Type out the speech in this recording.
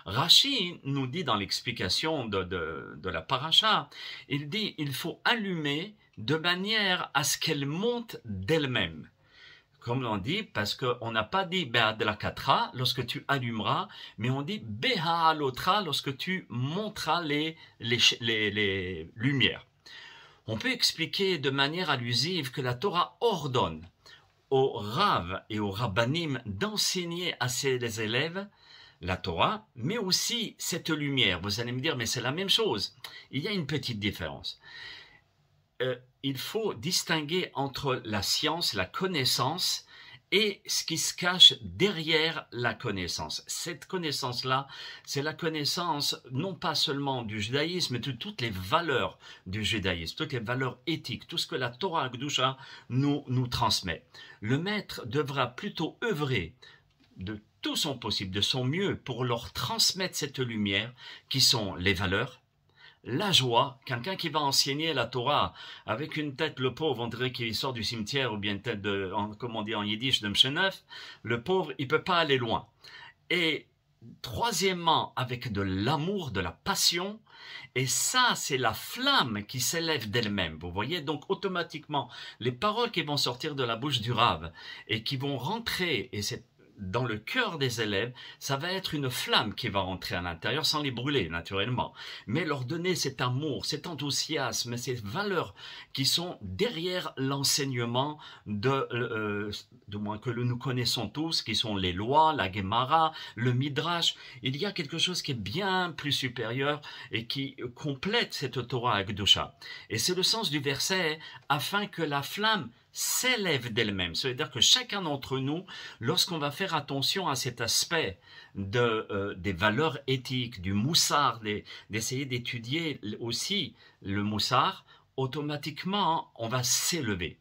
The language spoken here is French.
Rashi nous dit dans l'explication de la paracha, il dit il faut allumer de manière à ce qu'elle monte d'elle-même. Comme on dit, parce qu'on n'a pas dit Be'ad la Katra lorsque tu allumeras, mais on dit Beha l'otra lorsque tu monteras les lumières. On peut expliquer de manière allusive que la Torah ordonne aux Rav et aux Rabbanim d'enseigner à ses élèves la Torah, mais aussi cette lumière. Vous allez me dire, mais c'est la même chose. Il y a une petite différence. Il faut distinguer entre la science, la connaissance, et ce qui se cache derrière la connaissance. Cette connaissance-là, c'est la connaissance non pas seulement du judaïsme, mais de toutes les valeurs du judaïsme, toutes les valeurs éthiques, tout ce que la Torah Akdusha nous transmet. Le maître devra plutôt œuvrer de tout son possible, de son mieux, pour leur transmettre cette lumière qui sont les valeurs, la joie. Quelqu'un qui va enseigner la Torah avec une tête, le pauvre, on dirait qu'il sort du cimetière, ou bien une tête de, comme on dit en yiddish, de mcheneuf, le pauvre, il peut pas aller loin. Et troisièmement, avec de l'amour, de la passion, et ça, c'est la flamme qui s'élève d'elle-même. Vous voyez, donc automatiquement, les paroles qui vont sortir de la bouche du Rav et qui vont rentrer, et c'est dans le cœur des élèves, ça va être une flamme qui va rentrer à l'intérieur sans les brûler naturellement, mais leur donner cet amour, cet enthousiasme, ces valeurs qui sont derrière l'enseignement de moins que nous connaissons tous, qui sont les lois, la Gemara, le Midrash. Il y a quelque chose qui est bien plus supérieur et qui complète cette Torah Akdusha. Et c'est le sens du verset, afin que la flamme s'élève d'elle-même. Ça veut dire que chacun d'entre nous, lorsqu'on va faire attention à cet aspect des valeurs éthiques, du moussard, d'essayer d'étudier aussi le moussard, automatiquement, on va s'élever.